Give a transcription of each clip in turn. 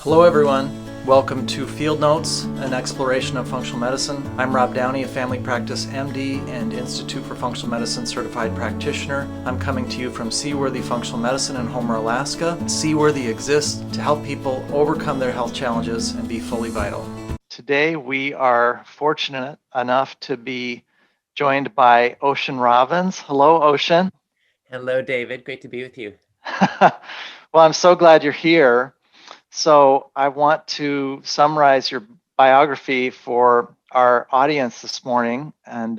Hello everyone, welcome to Field Notes, an exploration of functional medicine. I'm Rob Downey, a family practice MD and Institute for Functional Medicine certified practitioner. I'm coming to you from Seaworthy Functional Medicine in Homer, Alaska. Seaworthy exists to help people overcome their health challenges and be fully vital. Today we are fortunate enough to be joined by Ocean Robbins. Hello, Ocean. Hello, David. Great to be with you. Well, I'm so glad you're here. So I want to summarize your biography for our audience this morning. And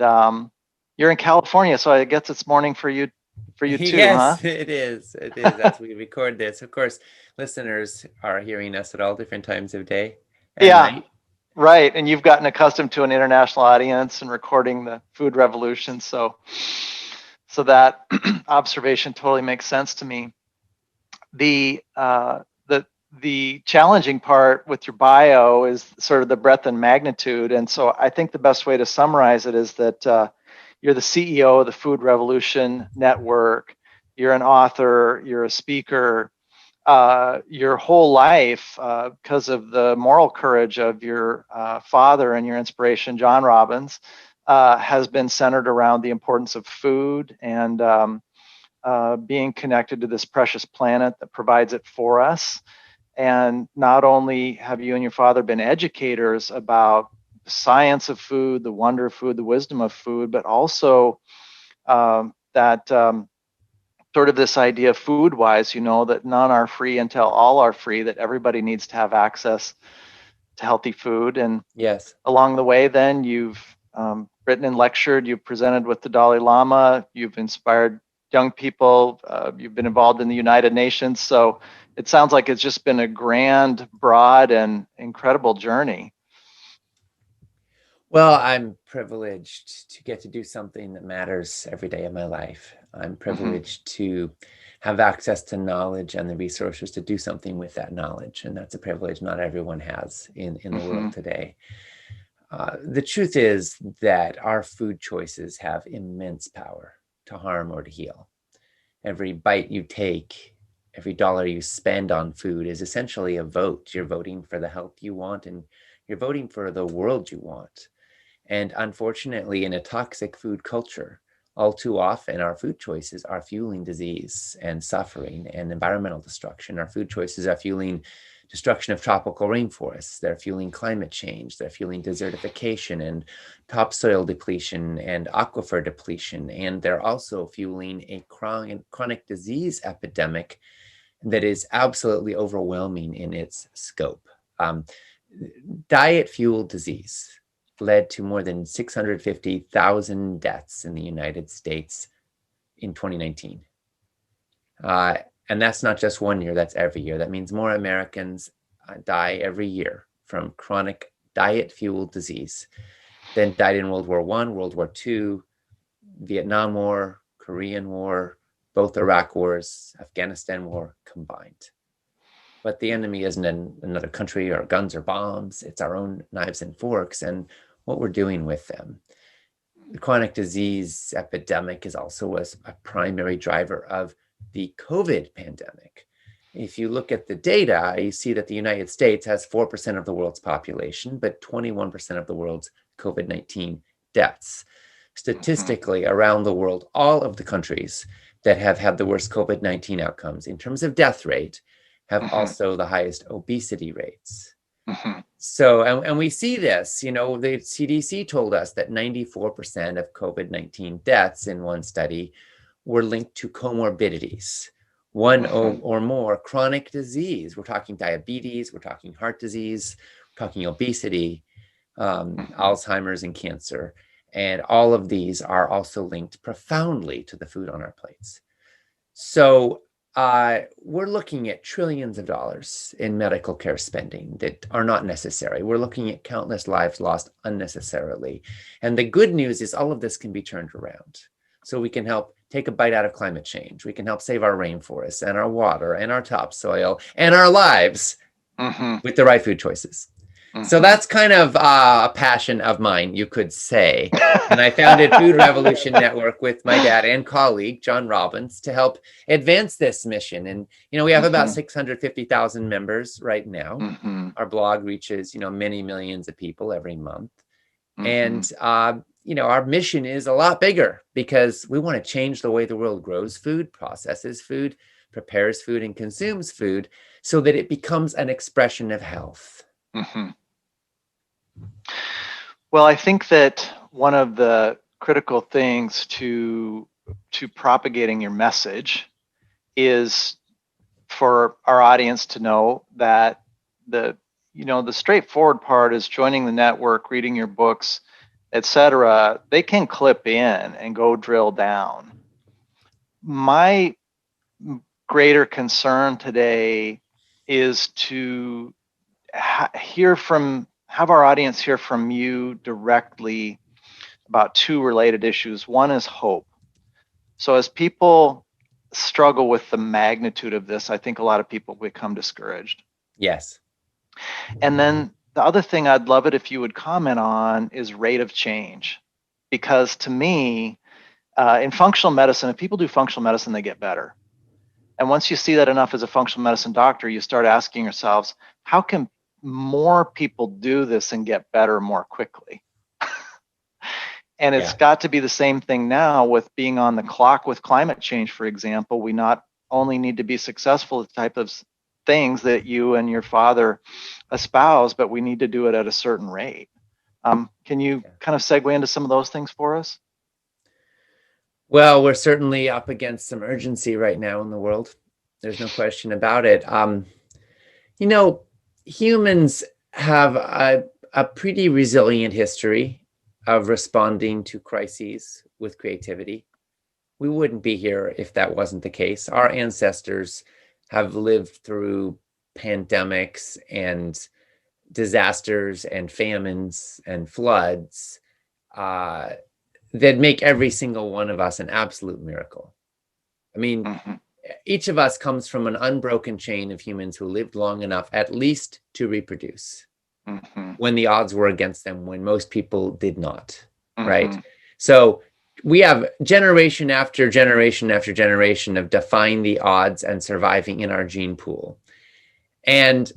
you're in California, so I guess it's morning for you too, Yes, huh? it is. It is as we record this. Of course, listeners are hearing us at all different times of day and Yeah, night. right. And you've gotten accustomed to an international audience and recording the food revolution. So that observation totally makes sense to me. The the challenging part with your bio is sort of the breadth and magnitude. And so I think the best way to summarize it is that you're the CEO of the Food Revolution Network. You're an author, you're a speaker. Your whole life, because of the moral courage of your father and your inspiration, John Robbins, has been centered around the importance of food and being connected to this precious planet that provides it for us. And not only have you and your father been educators about the science of food, the wonder of food, the wisdom of food, but also that sort of this idea food wise, that none are free until all are free, that everybody needs to have access to healthy food. And Yes. along the way, then you've written and lectured, you've presented with the Dalai Lama, you've inspired young people, you've been involved in the United Nations. So it sounds like it's just been a grand, broad, and incredible journey. Well, I'm privileged to get to do something that matters every day of my life. I'm privileged to have access to knowledge and the resources to do something with that knowledge. And that's a privilege not everyone has in the world today. The truth is that our food choices have immense power to harm or to heal. Every bite you take, every dollar you spend on food is essentially a vote. You're voting for the health you want, and you're voting for the world you want. And unfortunately, in a toxic food culture, all too often our food choices are fueling disease and suffering and environmental destruction. Our food choices are fueling destruction of tropical rainforests. They're fueling climate change. They're fueling desertification and topsoil depletion and aquifer depletion. And they're also fueling a chronic disease epidemic that is absolutely overwhelming in its scope. Diet-fueled disease led to more than 650,000 deaths in the United States in 2019. And that's not just 1 year, that's every year. That means more Americans die every year from chronic diet-fueled disease than died in World War I, World War II, Vietnam War, Korean War, both Iraq wars, Afghanistan war combined. But the enemy isn't another country or guns or bombs. It's our own knives and forks and what we're doing with them. The chronic disease epidemic is also a primary driver of the COVID pandemic. If you look at the data, you see that the United States has 4% of the world's population, but 21% of the world's COVID-19 deaths. Statistically, around the world, all of the countries that have had the worst COVID-19 outcomes in terms of death rate have also the highest obesity rates. So, and we see this, the CDC told us that 94% of COVID-19 deaths in one study were linked to comorbidities, one or more chronic disease. We're talking diabetes, we're talking heart disease, we're talking obesity, Alzheimer's and cancer. And all of these are also linked profoundly to the food on our plates. So we're looking at trillions of dollars in medical care spending that are not necessary. We're looking at countless lives lost unnecessarily. And the good news is all of this can be turned around. So we can help take a bite out of climate change. We can help save our rainforests and our water and our topsoil and our lives with the right food choices. So that's kind of a passion of mine, you could say. And I founded Food Revolution Network with my dad and colleague, John Robbins, to help advance this mission. And, we have about 650,000 members right now. Our blog reaches, many millions of people every month. And, our mission is a lot bigger because we want to change the way the world grows food, processes food, prepares food, and consumes food so that it becomes an expression of health. Well, I think that one of the critical things to propagating your message is for our audience to know that the straightforward part is joining the network, reading your books, etc. They can clip in and go drill down. My greater concern today is to have our audience hear from you directly about two related issues. One is hope. So as people struggle with the magnitude of this, I think a lot of people become discouraged. Yes. And then the other thing I'd love it if you would comment on is rate of change. Because to me, in functional medicine, if people do functional medicine, they get better. And once you see that enough as a functional medicine doctor, you start asking yourselves, how can more people do this and get better more quickly? And it's got to be the same thing now with being on the clock with climate change, for example. We not only need to be successful at the type of things that you and your father espouse, but we need to do it at a certain rate. Can you kind of segue into some of those things for us? Well, we're certainly up against some urgency right now in the world. There's no question about it. Humans have a pretty resilient history of responding to crises with creativity. We wouldn't be here if that wasn't the case. Our ancestors have lived through pandemics and disasters and famines and floods that make every single one of us an absolute miracle. I mean, each of us comes from an unbroken chain of humans who lived long enough at least to reproduce when the odds were against them, when most people did not, right? So we have generation after generation after generation of defying the odds and surviving in our gene pool. And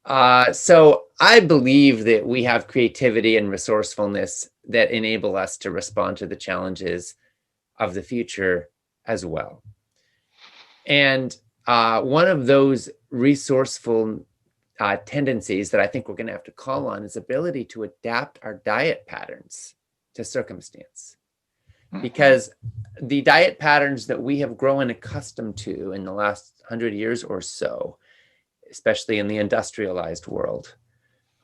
so I believe that we have creativity and resourcefulness that enable us to respond to the challenges of the future as well. And one of those resourceful tendencies that I think we're going to have to call on is ability to adapt our diet patterns to circumstance. Because the diet patterns that we have grown accustomed to in the last 100 years or so, especially in the industrialized world,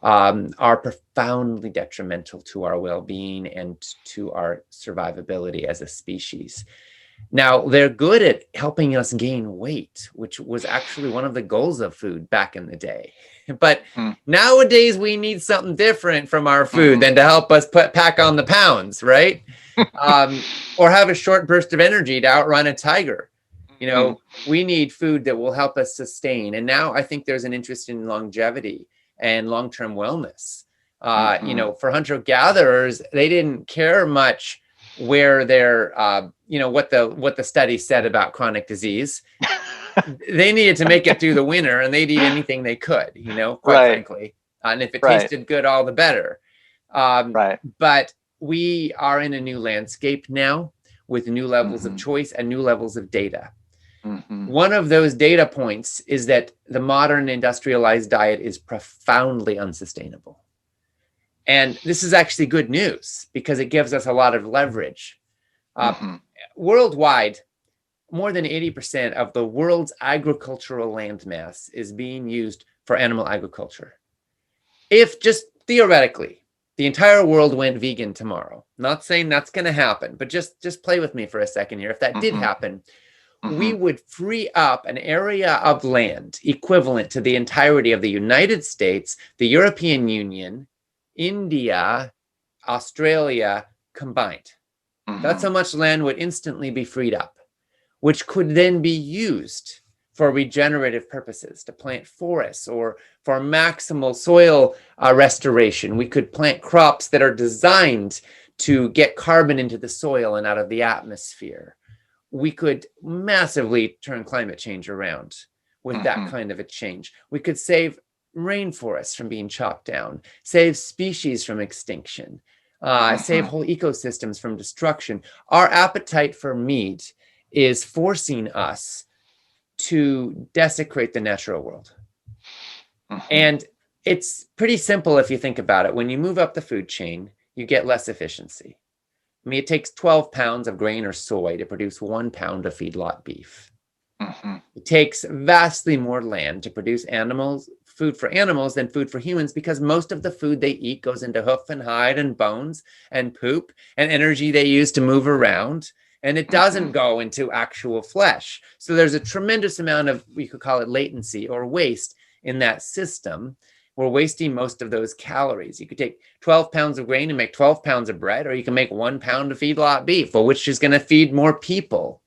are profoundly detrimental to our well-being and to our survivability as a species. Now, they're good at helping us gain weight, which was actually one of the goals of food back in the day. But nowadays, we need something different from our food than to help us pack on the pounds, right? Or have a short burst of energy to outrun a tiger. We need food that will help us sustain. And now I think there's an interest in longevity and long-term wellness. For hunter-gatherers, they didn't care much where their, what the study said about chronic disease. They needed to make it through the winter, and they'd eat anything they could, quite frankly. And if it tasted good, all the better. But we are in a new landscape now with new levels of choice and new levels of data. One of those data points is that the modern industrialized diet is profoundly unsustainable. And this is actually good news because it gives us a lot of leverage. Worldwide, more than 80% of the world's agricultural land mass is being used for animal agriculture. If just theoretically, the entire world went vegan tomorrow, not saying that's going to happen, but just play with me for a second here. If that did happen, we would free up an area of land equivalent to the entirety of the United States, the European Union, India, Australia combined. That's how much land would instantly be freed up, which could then be used for regenerative purposes, to plant forests, or for maximal soil restoration. We could plant crops that are designed to get carbon into the soil and out of the atmosphere. We could massively turn climate change around with that kind of a change. We could save rainforests from being chopped down, save species from extinction, save whole ecosystems from destruction. Our appetite for meat is forcing us to desecrate the natural world. And it's pretty simple if you think about it. When you move up the food chain, you get less efficiency. I mean, it takes 12 pounds of grain or soy to produce 1 pound of feedlot beef. It takes vastly more land to produce food for animals than food for humans, because most of the food they eat goes into hoof and hide and bones and poop and energy they use to move around. And it doesn't go into actual flesh. So there's a tremendous amount of, we could call it latency or waste in that system. We're wasting most of those calories. You could take 12 pounds of grain and make 12 pounds of bread, or you can make 1 pound of feedlot beef, which is going to feed more people,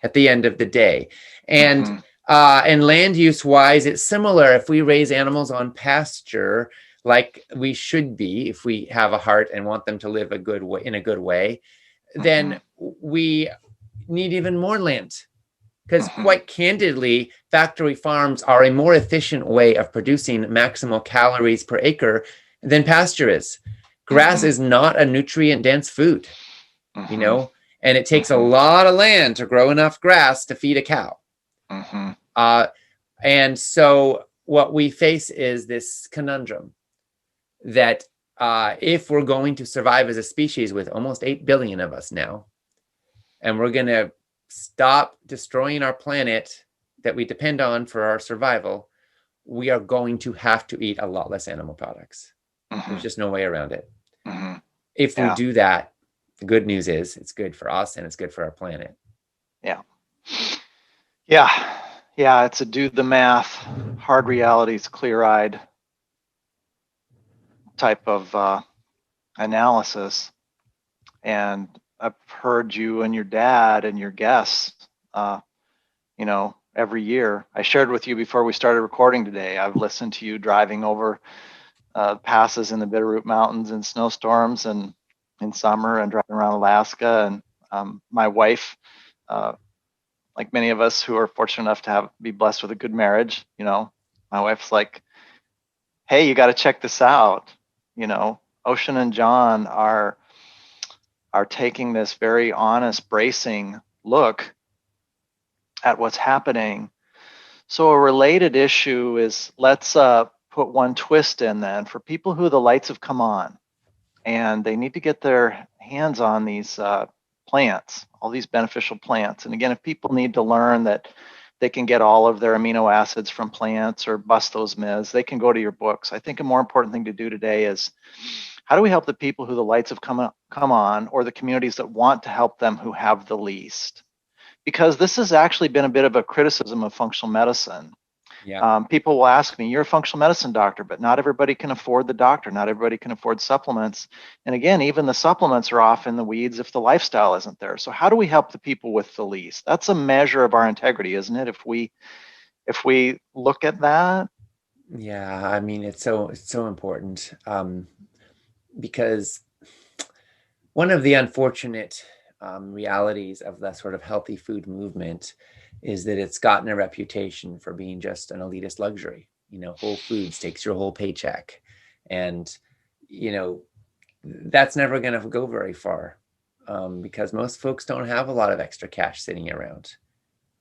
at the end of the day. And land use wise, it's similar. If we raise animals on pasture, like we should be, if we have a heart and want them to live in a good way, then we need even more land. Because quite candidly, factory farms are a more efficient way of producing maximal calories per acre than pasture is. Grass is not a nutrient-dense food, and it takes a lot of land to grow enough grass to feed a cow. And so what we face is this conundrum that if we're going to survive as a species with almost 8 billion of us now, and we're going to stop destroying our planet that we depend on for our survival, we are going to have to eat a lot less animal products. There's just no way around it. If we do that, the good news is it's good for us and it's good for our planet. It's a do the math, hard realities, clear-eyed type of analysis. And I've heard you and your dad and your guests, every year. I shared with you before we started recording today, I've listened to you driving over passes in the Bitterroot Mountains in snowstorms and in summer, and driving around Alaska. And my wife, like many of us who are fortunate enough to be blessed with a good marriage, my wife's like, hey, you got to check this out. Ocean and John are taking this very honest, bracing look at what's happening. So a related issue is, let's put one twist in then for people who the lights have come on and they need to get their hands on these plants, all these beneficial plants. And again, if people need to learn that they can get all of their amino acids from plants or bust those myths, they can go to your books. I think a more important thing to do today is, how do we help the people who the lights have come on, or the communities that want to help them who have the least? Because this has actually been a bit of a criticism of functional medicine. People will ask me, you're a functional medicine doctor, but not everybody can afford the doctor. Not everybody can afford supplements. And again, even the supplements are off in the weeds if the lifestyle isn't there. So how do we help the people with the least? That's a measure of our integrity, isn't it? If we look at that. Yeah, I mean, it's so important. Because one of the unfortunate realities of the sort of healthy food movement is that it's gotten a reputation for being just an elitist luxury. Whole Foods takes your whole paycheck. And, that's never going to go very far because most folks don't have a lot of extra cash sitting around.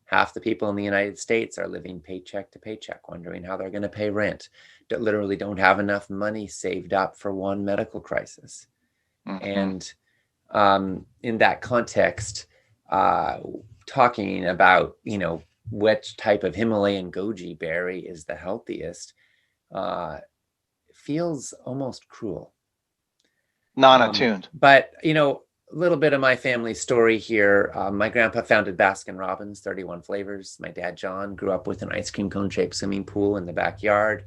Half the people in the United States are living paycheck to paycheck, wondering how they're going to pay rent, that literally don't have enough money saved up for one medical crisis. And in that context, talking about, which type of Himalayan goji berry is the healthiest feels almost cruel. Non-attuned. But, a little bit of my family story here. My grandpa founded Baskin Robbins, 31 flavors. My dad, John, grew up with an ice cream cone-shaped swimming pool in the backyard.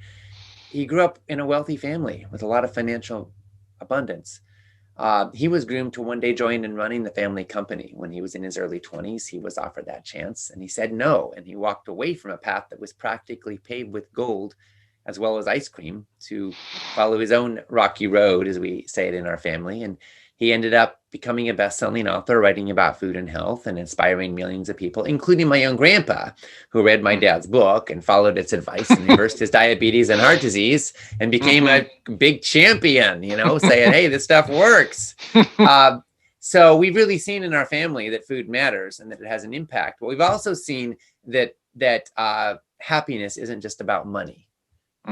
He grew up in a wealthy family with a lot of financial abundance. He was groomed to one day join in running the family company. When he was in his early 20s, he was offered that chance and he said no. And he walked away from a path that was practically paved with gold as well as ice cream to follow his own rocky road, as we say it in our family. And he ended up becoming a best-selling author, writing about food and health and inspiring millions of people, including my young grandpa, who read my dad's book and followed its advice and reversed his diabetes and heart disease and became a big champion, saying, hey, this stuff works. So we've really seen in our family that food matters and that it has an impact. But we've also seen that happiness isn't just about money,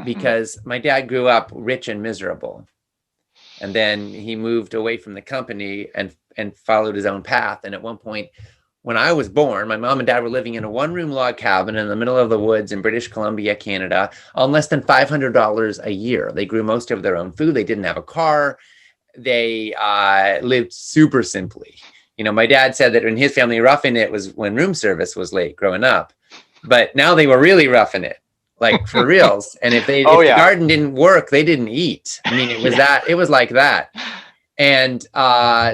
because my dad grew up rich and miserable. And then he moved away from the company and followed his own path. And at one point, when I was born, my mom and dad were living in a one-room log cabin in the middle of the woods in British Columbia, Canada, on less than $500 a year. They grew most of their own food. They didn't have a car. They lived super simply. My dad said that in his family, roughing it was when room service was late growing up. But now they were really roughing it. Like for reals. And if the garden didn't work, they didn't eat. I mean, it was like that. And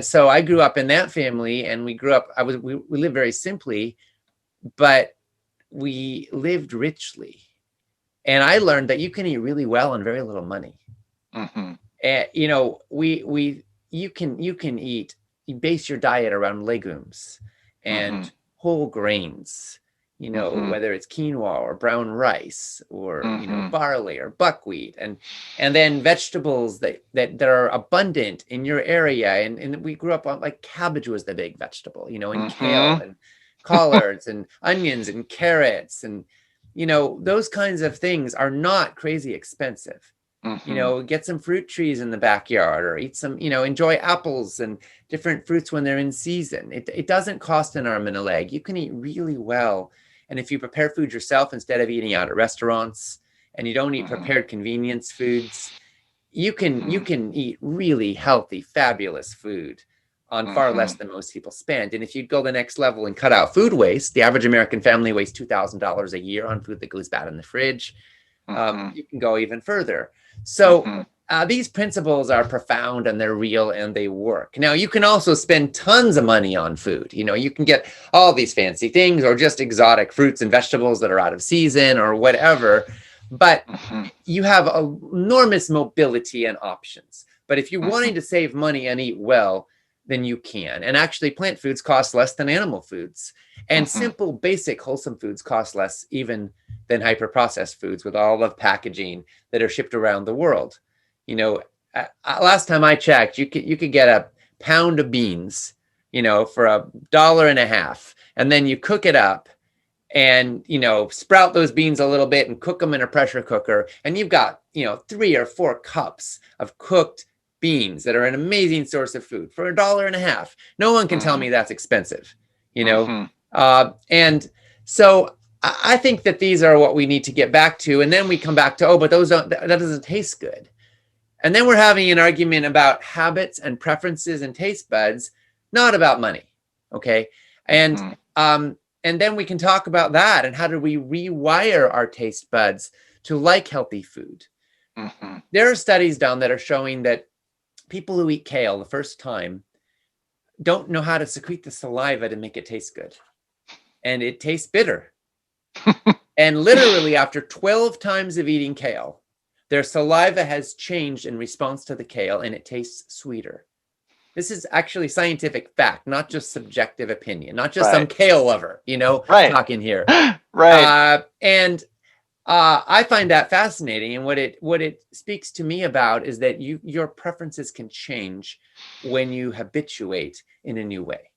so I grew up in that family, and we lived very simply, but we lived richly. And I learned that you can eat really well on very little money. And, you can eat, you base your diet around legumes and whole grains. Whether it's quinoa or brown rice or, barley or buckwheat, and then vegetables that are abundant in your area. And we grew up on, like, cabbage was the big vegetable, and kale and collards and onions and carrots. And, those kinds of things are not crazy expensive. Get some fruit trees in the backyard, or eat some, enjoy apples and different fruits when they're in season. It doesn't cost an arm and a leg. You can eat really well. And if you prepare food yourself instead of eating out at restaurants, and you don't eat prepared convenience foods, you can eat really healthy, fabulous food on far less than most people spend. And if you go the next level and cut out food waste, the average American family wastes $2,000 a year on food that goes bad in the fridge. You can go even further. So these principles are profound, and they're real, and they work. Now, you can also spend tons of money on food. You can get all these fancy things, or just exotic fruits and vegetables that are out of season or whatever. But you have enormous mobility and options. But if you're wanting to save money and eat well, then you can. And actually, plant foods cost less than animal foods. And simple, basic, wholesome foods cost less even than hyper-processed foods with all of packaging that are shipped around the world. Last time I checked, you could get a pound of beans, for $1.50, and then you cook it up and, sprout those beans a little bit and cook them in a pressure cooker. And you've got, 3 or 4 cups of cooked beans that are an amazing source of food for $1.50. No one can tell me that's expensive, and so I think that these are what we need to get back to. And then we come back to, but that doesn't taste good. And then we're having an argument about habits and preferences and taste buds, not about money. Okay. And then we can talk about that, and how do we rewire our taste buds to like healthy food. There are studies done that are showing that people who eat kale the first time don't know how to secrete the saliva to make it taste good. And it tastes bitter. And literally after 12 times of eating kale, their saliva has changed in response to the kale, and it tastes sweeter. This is actually scientific fact, not just subjective opinion, not just some kale lover, talking here. And I find that fascinating. And what it speaks to me about is that your preferences can change when you habituate in a new way.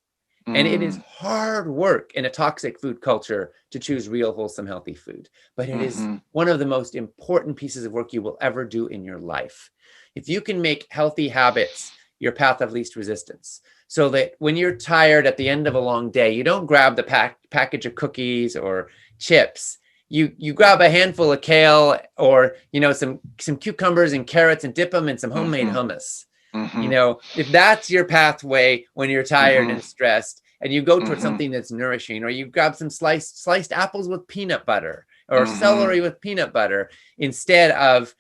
And it is hard work in a toxic food culture to choose real, wholesome, healthy food. But it is one of the most important pieces of work you will ever do in your life. If you can make healthy habits your path of least resistance, so that when you're tired at the end of a long day, you don't grab the package of cookies or chips. You grab a handful of kale, or some cucumbers and carrots, and dip them in some homemade hummus. If that's your pathway when you're tired and stressed, and you go towards something that's nourishing, or you grab some sliced apples with peanut butter, or celery with peanut butter, instead of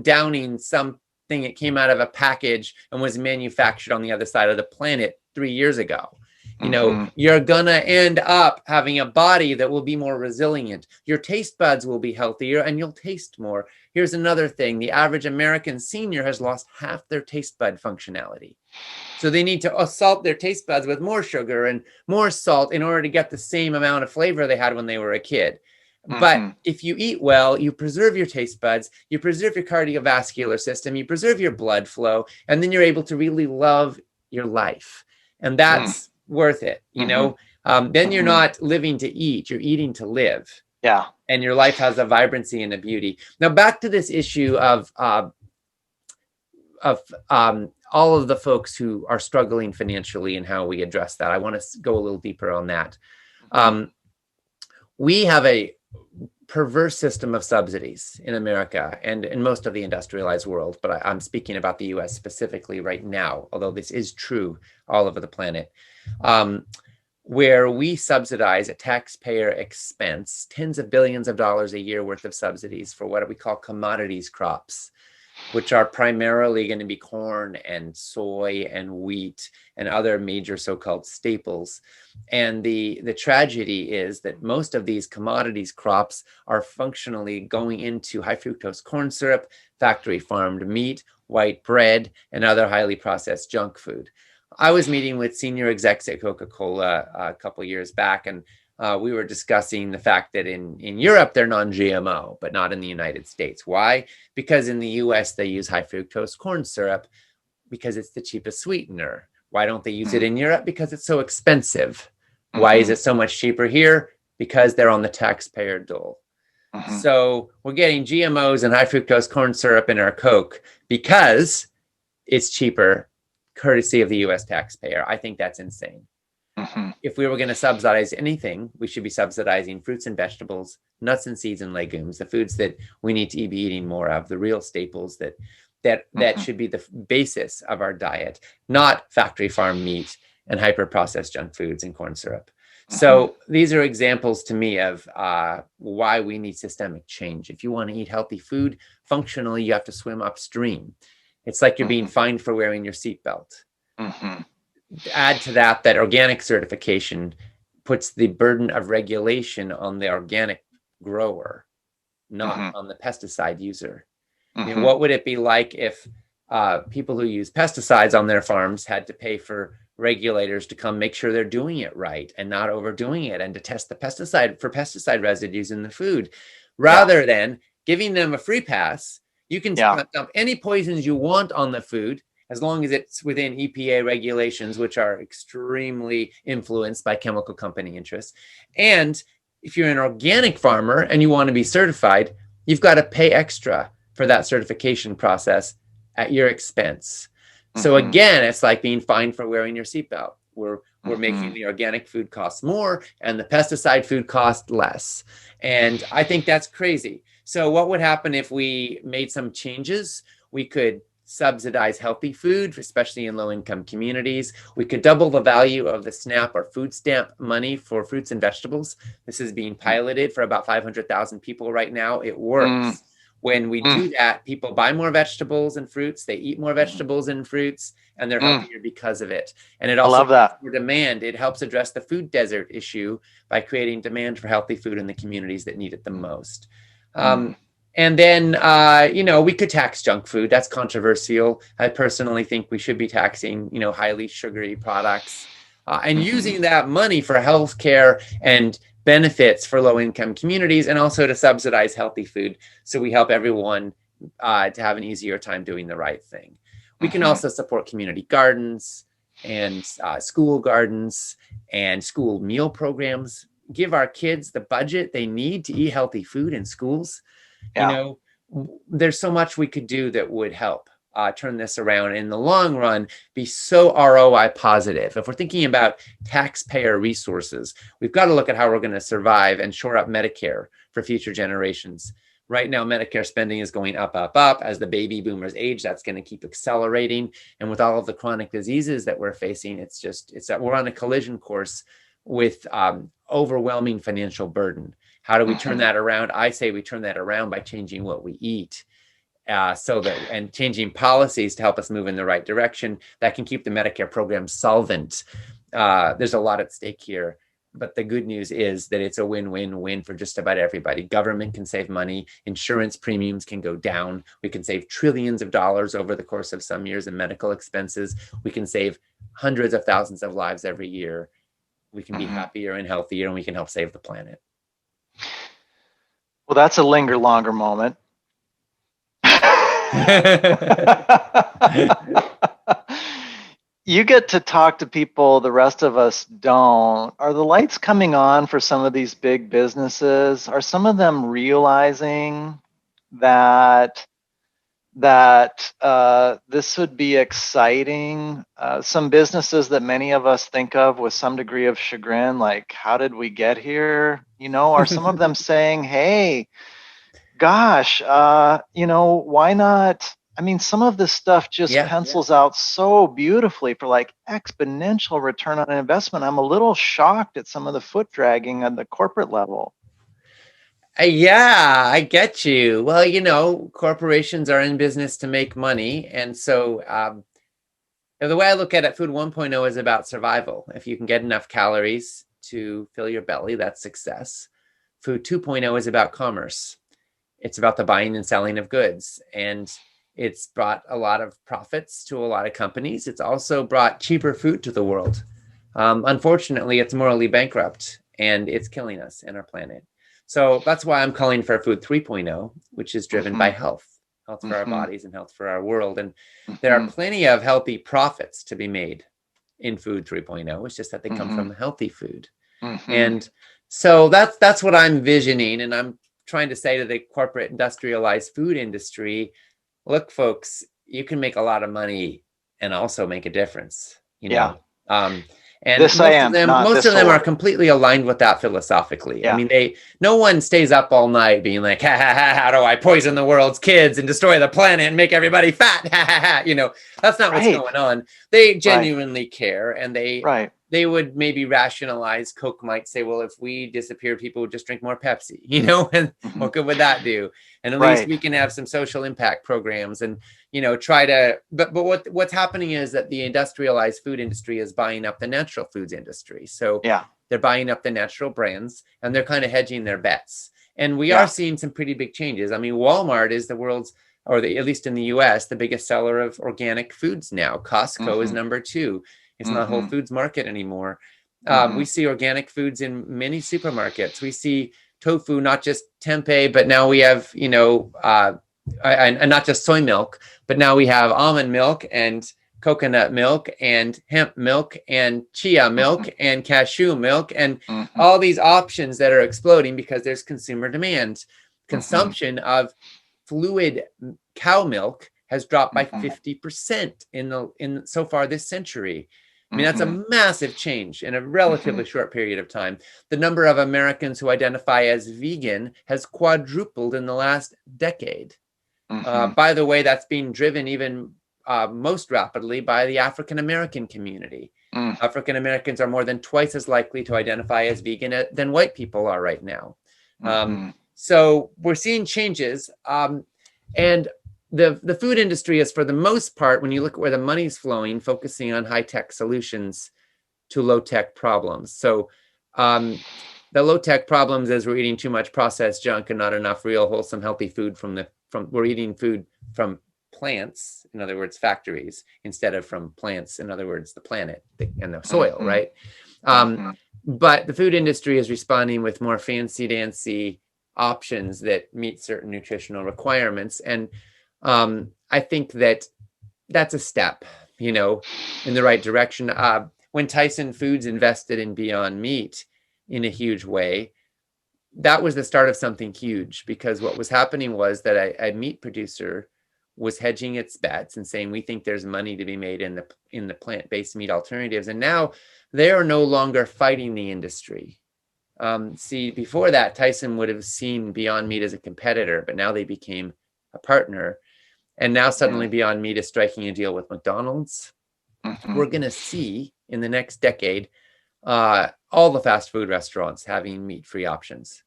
downing something thing. It came out of a package and was manufactured on the other side of the planet 3 years ago. You know, you're going to end up having a body that will be more resilient. Your taste buds will be healthier and you'll taste more. Here's another thing. The average American senior has lost half their taste bud functionality. So they need to assault their taste buds with more sugar and more salt in order to get the same amount of flavor they had when they were a kid. But if you eat well, you preserve your taste buds, you preserve your cardiovascular system, you preserve your blood flow, and then you're able to really love your life. And that's worth it, you know? Then you're not living to eat, you're eating to live. Yeah. And your life has a vibrancy and a beauty. Now, back to this issue of all of the folks who are struggling financially and how we address that. I want to go a little deeper on that. We have a perverse system of subsidies in America and in most of the industrialized world, but I'm speaking about the US specifically right now, although this is true all over the planet, where we subsidize at taxpayer expense tens of billions of dollars a year worth of subsidies for what we call commodities crops, which are primarily going to be corn and soy and wheat and other major so-called staples. And the tragedy is that most of these commodities crops are functionally going into high fructose corn syrup, factory farmed meat, white bread, and other highly processed junk food. I was meeting with senior execs at Coca-Cola a couple years back, and we were discussing the fact that in Europe, they're non-GMO, but not in the United States. Why? Because in the US, they use high fructose corn syrup because it's the cheapest sweetener. Why don't they use it in Europe? Because it's so expensive. Why is it so much cheaper here? Because they're on the taxpayer dole. So we're getting GMOs and high fructose corn syrup in our Coke because it's cheaper, courtesy of the US taxpayer. I think that's insane. If we were going to subsidize anything, we should be subsidizing fruits and vegetables, nuts and seeds and legumes, the foods that we need to be eating more of, the real staples that should be the basis of our diet, not factory farm meat and hyper processed junk foods and corn syrup. So these are examples to me of why we need systemic change. If you want to eat healthy food, functionally, you have to swim upstream. It's like you're being fined for wearing your seatbelt. Add to that organic certification puts the burden of regulation on the organic grower, not on the pesticide user. I mean, what would it be like if people who use pesticides on their farms had to pay for regulators to come make sure they're doing it right and not overdoing it, and to test the pesticide residues in the food, rather than giving them a free pass? You can dump any poisons you want on the food, as long as it's within EPA regulations, which are extremely influenced by chemical company interests. And if you're an organic farmer and you want to be certified, you've got to pay extra for that certification process at your expense. So again, it's like being fined for wearing your seatbelt. We're making the organic food cost more and the pesticide food cost less. And I think that's crazy. So what would happen if we made some changes? We could subsidize healthy food, especially in low-income communities. We could double the value of the SNAP or food stamp money for fruits and vegetables. This is being piloted for about 500,000 people right now. It works. When we do that, people buy more vegetables and fruits, they eat more vegetables and fruits, and they're healthier because of it. And it also helps for demand. It helps address the food desert issue by creating demand for healthy food in the communities that need it the most. And then, we could tax junk food. That's controversial. I personally think we should be taxing, highly sugary products and using that money for healthcare and benefits for low-income communities, and also to subsidize healthy food so we help everyone to have an easier time doing the right thing. We can also support community gardens and school gardens and school meal programs. Give our kids the budget they need to eat healthy food in schools. There's so much we could do that would help turn this around in the long run, be so ROI positive. If we're thinking about taxpayer resources, we've got to look at how we're going to survive and shore up Medicare for future generations. Right now, Medicare spending is going up, up, up. As the baby boomers age, that's going to keep accelerating. And with all of the chronic diseases that we're facing, we're on a collision course with overwhelming financial burden. How do we turn that around? I say we turn that around by changing what we eat. so that, and changing policies to help us move in the right direction that can keep the Medicare program solvent. There's a lot at stake here. But the good news is that it's a win-win-win for just about everybody. Government can save money. Insurance premiums can go down. We can save trillions of dollars over the course of some years in medical expenses. We can save hundreds of thousands of lives every year. We can be happier and healthier, and we can help save the planet. Well, that's a linger longer moment. You get to talk to people the rest of us don't. Are the lights coming on for some of these big businesses? Are some of them realizing that this would be exciting? Some businesses that many of us think of with some degree of chagrin, like, how did we get here? Are some of them saying, hey, gosh, why not? I mean, some of this stuff just pencils out so beautifully for like exponential return on investment. I'm a little shocked at some of the foot dragging on the corporate level. Yeah, I get you. Well, corporations are in business to make money. And so the way I look at it, Food 1.0 is about survival. If you can get enough calories to fill your belly, that's success. Food 2.0 is about commerce. It's about the buying and selling of goods. And it's brought a lot of profits to a lot of companies. It's also brought cheaper food to the world. Unfortunately, it's morally bankrupt, and it's killing us and our planet. So that's why I'm calling for Food 3.0, which is driven by health for our bodies and health for our world. And there are plenty of healthy profits to be made in Food 3.0. It's just that they come from healthy food. And so that's what I'm visioning. And I'm trying to say to the corporate industrialized food industry, look, folks, you can make a lot of money and also make a difference, And most of them are completely aligned with that philosophically. I mean, no one stays up all night being like, ha, ha, ha, how do I poison the world's kids and destroy the planet and make everybody fat? Ha, ha, ha. That's not what's going on. They genuinely care, and they would maybe rationalize. Coke might say, well, if we disappear, people would just drink more Pepsi, and what good would that do? And at least we can have some social impact programs and, try to, but what's happening is that the industrialized food industry is buying up the natural foods industry. So they're buying up the natural brands, and they're kind of hedging their bets. And we are seeing some pretty big changes. I mean, Walmart is the world's, at least in the US, the biggest seller of organic foods now. Costco is number 2. It's not Whole Foods Market anymore. We see organic foods in many supermarkets. We see tofu, not just tempeh, but now we have, and not just soy milk, but now we have almond milk and coconut milk and hemp milk and chia milk and cashew milk and all these options that are exploding because there's consumer demand. Consumption of fluid cow milk has dropped by 50% in so far this century. I mean, that's a massive change in a relatively short period of time. The number of Americans who identify as vegan has quadrupled in the last decade. By the way, that's being driven even most rapidly by the African American community. African Americans are more than twice as likely to identify as vegan than white people are right now. So we're seeing changes. And the food industry is, for the most part, when you look at where the money's flowing, focusing on high-tech solutions to low-tech problems. So the low-tech problems is we're eating too much processed junk and not enough real, wholesome, healthy food we're eating food from plants, in other words, factories, instead of from plants, in other words, the planet and the soil, right? But the food industry is responding with more fancy-dancy options that meet certain nutritional requirements. And I think that's a step, in the right direction. When Tyson Foods invested in Beyond Meat in a huge way, that was the start of something huge, because what was happening was that a meat producer was hedging its bets and saying, we think there's money to be made in the plant-based meat alternatives. And now they are no longer fighting the industry. See, before that, Tyson would have seen Beyond Meat as a competitor, but now they became a partner. And now suddenly Beyond Meat is striking a deal with McDonald's. We're going to see in the next decade all the fast food restaurants having meat-free options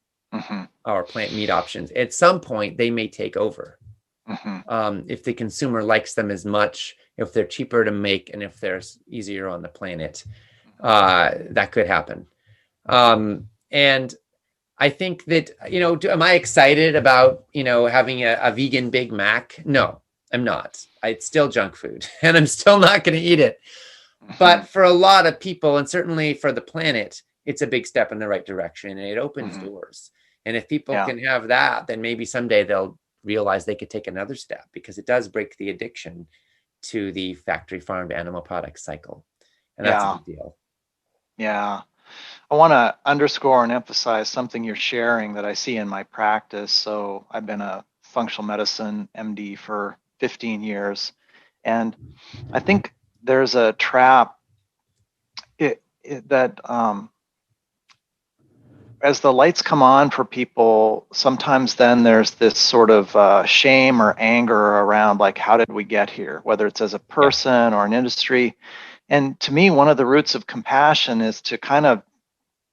or plant meat options. At some point, they may take over. If the consumer likes them as much, if they're cheaper to make, and if they're easier on the planet, that could happen. And I think that, am I excited about, having a vegan Big Mac? No, I'm not. It's still junk food and I'm still not going to eat it. But for a lot of people, and certainly for the planet, it's a big step in the right direction, and it opens doors. And if people can have that, then maybe someday they'll realize they could take another step, because it does break the addiction to the factory farmed animal product cycle. And that's a big deal. Yeah. I want to underscore and emphasize something you're sharing that I see in my practice. So I've been a functional medicine MD for 15 years. And I think there's a trap that as the lights come on for people, sometimes then there's this sort of shame or anger around, like, how did we get here, whether it's as a person or an industry. And to me, one of the roots of compassion is to kind of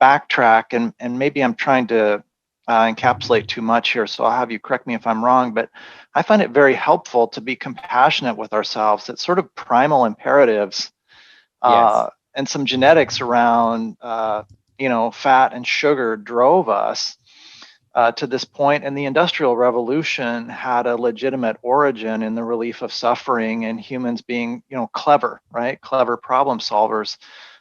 backtrack, and maybe I'm trying to encapsulate too much here, so I'll have you correct me if I'm wrong, but I find it very helpful to be compassionate with ourselves. It's sort of primal imperatives and some genetics around fat and sugar drove us to this point. And the Industrial Revolution had a legitimate origin in the relief of suffering and humans being clever, right? Clever problem solvers.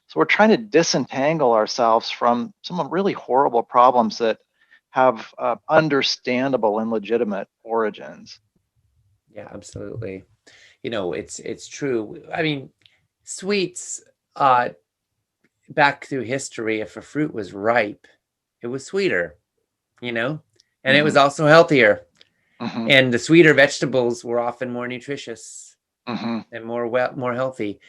So we're trying to disentangle ourselves from some really horrible problems that have understandable and legitimate origins. Yeah, absolutely. It's true. I mean, sweets, back through history, if a fruit was ripe, it was sweeter, and it was also healthier. And the sweeter vegetables were often more nutritious and more healthy.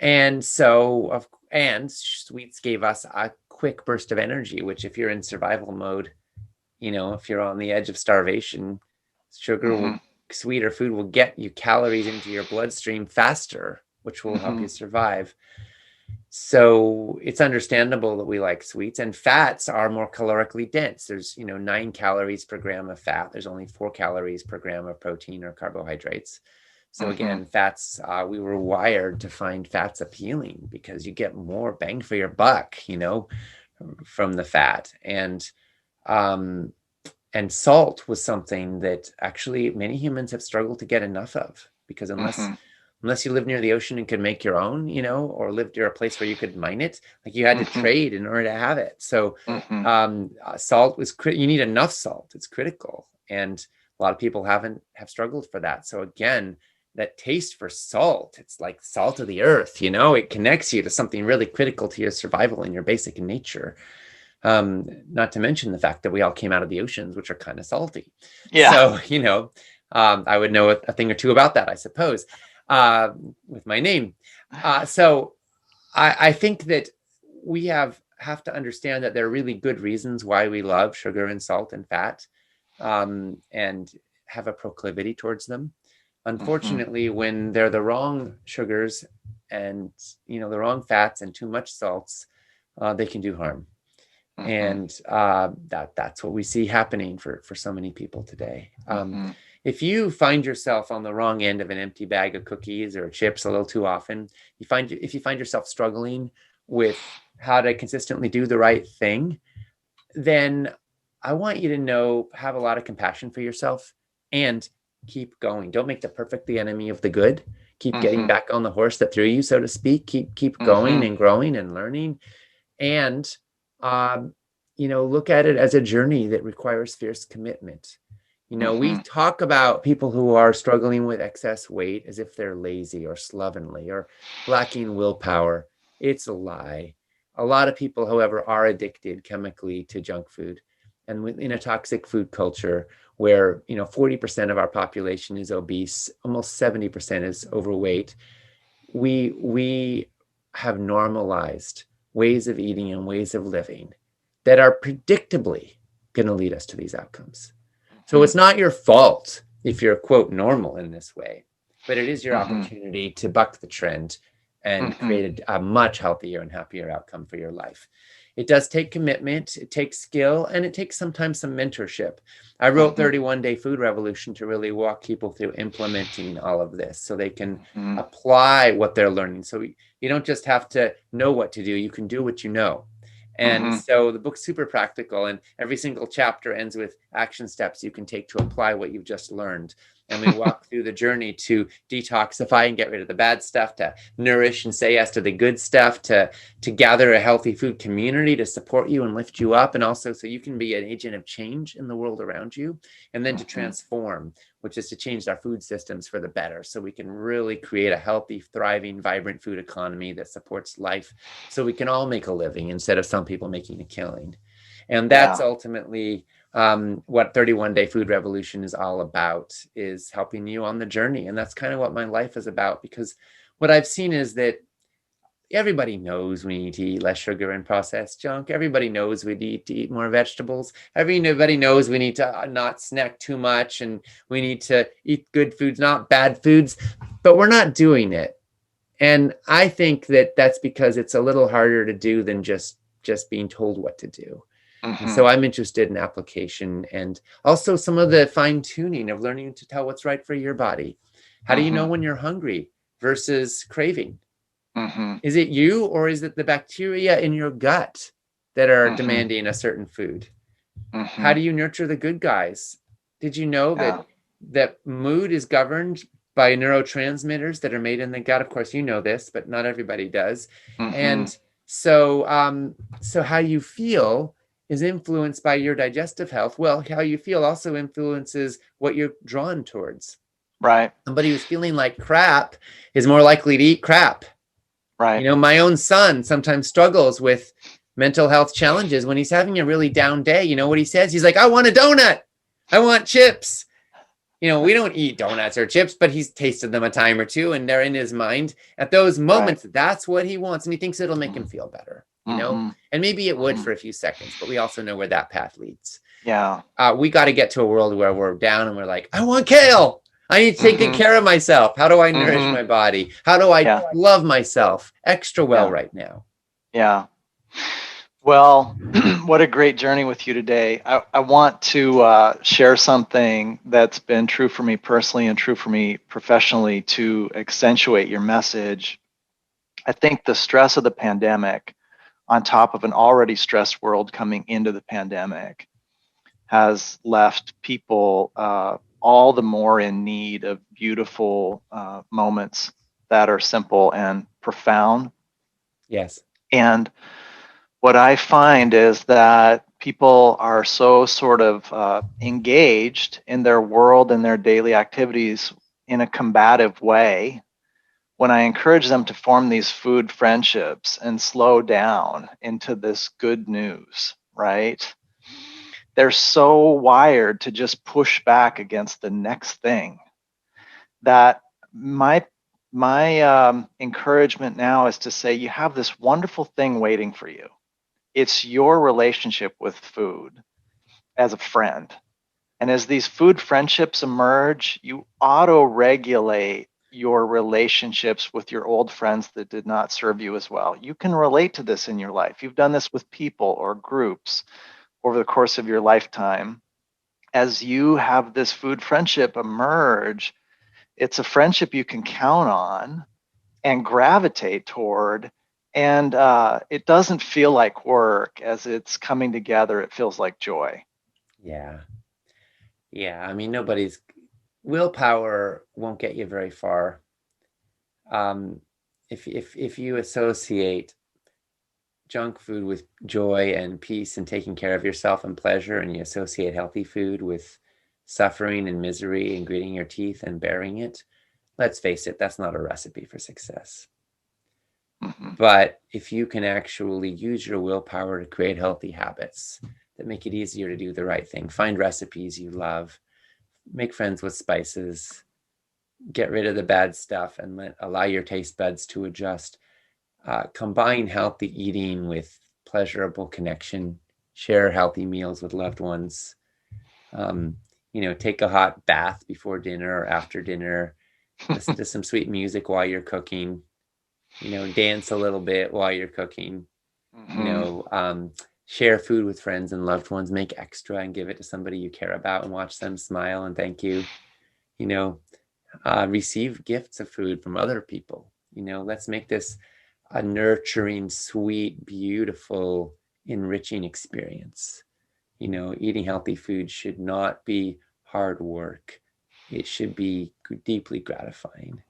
And so, and sweets gave us a quick burst of energy, which, if you're in survival mode, if you're on the edge of starvation, sweeter food will get you calories into your bloodstream faster, which will help you survive. So it's understandable that we like sweets. And fats are more calorically dense. There's 9 calories per gram of fat. There's only 4 calories per gram of protein or carbohydrates. So again, fats, we were wired to find fats appealing because you get more bang for your buck, from the fat. And salt was something that actually many humans have struggled to get enough of, because unless you live near the ocean and could make your own, or lived near a place where you could mine it, like you had to trade in order to have it. So salt was you need enough salt. It's critical. And a lot of people have struggled for that. So again, that taste for salt, it's like salt of the earth, it connects you to something really critical to your survival and your basic nature. Not to mention the fact that we all came out of the oceans, which are kind of salty. So, I would know a thing or two about that, I suppose, with my name. So I think that we have to understand that there are really good reasons why we love sugar and salt and fat, and have a proclivity towards them. Unfortunately, when they're the wrong sugars and the wrong fats and too much salts, they can do harm. And that's what we see happening for so many people today. If you find yourself on the wrong end of an empty bag of cookies or chips a little too often, if you find yourself struggling with how to consistently do the right thing, then I want you to have a lot of compassion for yourself and keep going. Don't make the perfect the enemy of the good. Keep getting back on the horse that threw you, so to speak. Keep going and growing and learning. And, look at it as a journey that requires fierce commitment. We talk about people who are struggling with excess weight as if they're lazy or slovenly or lacking willpower. It's a lie. A lot of people, however, are addicted chemically to junk food. And in a toxic food culture where, 40% of our population is obese, almost 70% is overweight, we have normalized ways of eating and ways of living that are predictably going to lead us to these outcomes. So it's not your fault if you're, quote, normal in this way, but it is your opportunity to buck the trend and create a much healthier and happier outcome for your life. It does take commitment, it takes skill, and it takes sometimes some mentorship. I wrote Mm-hmm. 31 Day Food Revolution to really walk people through implementing all of this so they can Mm-hmm. apply what they're learning. So you don't just have to know what to do, you can do what you know. And Mm-hmm. so the book's super practical, and every single chapter ends with action steps you can take to apply what you've just learned. And we walk through the journey to detoxify and get rid of the bad stuff, to nourish and say yes to the good stuff, to gather a healthy food community to support you and lift you up, and also so you can be an agent of change in the world around you, and then to transform, which is to change our food systems for the better, so we can really create a healthy, thriving, vibrant food economy that supports life, so we can all make a living instead of some people making a killing. And that's ultimately what 31 Day Food Revolution is all about, is helping you on the journey. And that's kind of what my life is about, because what I've seen is that everybody knows we need to eat less sugar and processed junk. Everybody knows we need to eat more vegetables. Everybody knows we need to not snack too much, and we need to eat good foods, not bad foods, but we're not doing it. And I think that that's because it's a little harder to do than just being told what to do. And so I'm interested in application, and also some of the fine tuning of learning to tell what's right for your body. How do you know when you're hungry versus craving? Is it you, or is it the bacteria in your gut that are demanding a certain food? How do you nurture the good guys? Did you know that mood is governed by neurotransmitters that are made in the gut? Of course, you know this, but not everybody does. And so how you feel is influenced by your digestive health. Well, how you feel also influences what you're drawn towards. Right. Somebody who's feeling like crap is more likely to eat crap. Right. You know, my own son sometimes struggles with mental health challenges when he's having a really down day. You know what he says? He's like, I want a donut. I want chips. You know, we don't eat donuts or chips, but he's tasted them a time or two, and they're in his mind. At those moments, that's what he wants, and he thinks it'll make him feel better, you know? And maybe it would for a few seconds, but we also know where that path leads. Yeah. We got to get to a world where we're down and we're like, I want kale. I need to take good care of myself. How do I nourish my body? How do I love myself extra well right now? Yeah. Well, what a great journey with you today. I want to share something that's been true for me personally and true for me professionally to accentuate your message. I think the stress of the pandemic, on top of an already stressed world coming into the pandemic, has left people all the more in need of beautiful moments that are simple and profound. Yes. And what I find is that people are so sort of engaged in their world and their daily activities in a combative way. When I encourage them to form these food friendships and slow down into this good news, right? They're so wired to just push back against the next thing that my encouragement now is to say, you have this wonderful thing waiting for you. It's your relationship with food as a friend. And as these food friendships emerge, you auto-regulate your relationships with your old friends that did not serve you as well. You can relate to this in your life. You've done this with people or groups over the course of your lifetime. As you have this food friendship emerge, it's a friendship you can count on and gravitate toward. And it doesn't feel like work. As it's coming together, it feels like joy. Yeah. Yeah. I mean, nobody's willpower won't get you very far. If you associate junk food with joy and peace and taking care of yourself and pleasure, and you associate healthy food with suffering and misery and gritting your teeth and bearing it, let's face it, that's not a recipe for success. But if you can actually use your willpower to create healthy habits that make it easier to do the right thing, find recipes you love, make friends with spices, get rid of the bad stuff, and allow your taste buds to adjust. Combine healthy eating with pleasurable connection, share healthy meals with loved ones, take a hot bath before dinner or after dinner, listen to some sweet music while you're cooking, dance a little bit while you're cooking, share food with friends and loved ones, make extra and give it to somebody you care about and watch them smile and thank you. Receive gifts of food from other people. Let's make this a nurturing, sweet, beautiful, enriching experience. Eating healthy food should not be hard work. It should be deeply gratifying.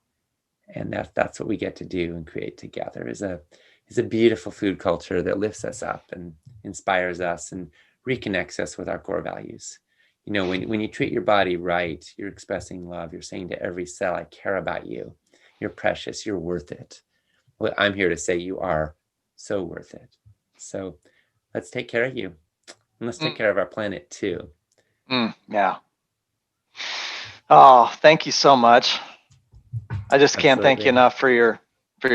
And that's what we get to do and create together is a beautiful food culture that lifts us up and inspires us and reconnects us with our core values. When you treat your body right, you're expressing love. You're saying to every cell, I care about you. You're precious. You're worth it. Well, I'm here to say you are so worth it. So let's take care of you. And let's take care of our planet too. Yeah. Oh, thank you so much. I just can't thank you enough for your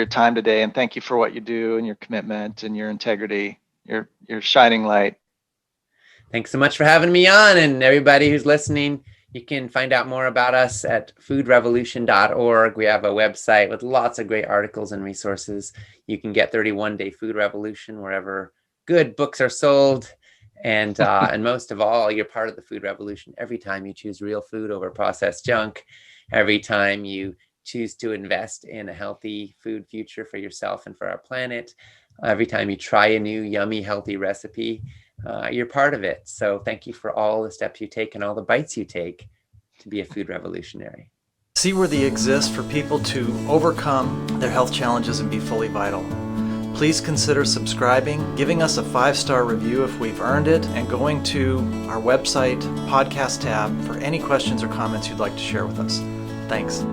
time today, and thank you for what you do and your commitment and your integrity. You're shining light. Thanks so much for having me on, and everybody who's listening, you can find out more about us at foodrevolution.org. We have a website with lots of great articles and resources. You can get 31 Day Food Revolution wherever good books are sold. And most of all, you're part of the food revolution every time you choose real food over processed junk, every time you choose to invest in a healthy food future for yourself and for our planet, every time you try a new yummy, healthy recipe, you're part of it. So thank you for all the steps you take and all the bites you take to be a food revolutionary. Seaworthy exists for people to overcome their health challenges and be fully vital. Please consider subscribing, giving us a 5-star review if we've earned it, and going to our website podcast tab for any questions or comments you'd like to share with us. Thanks.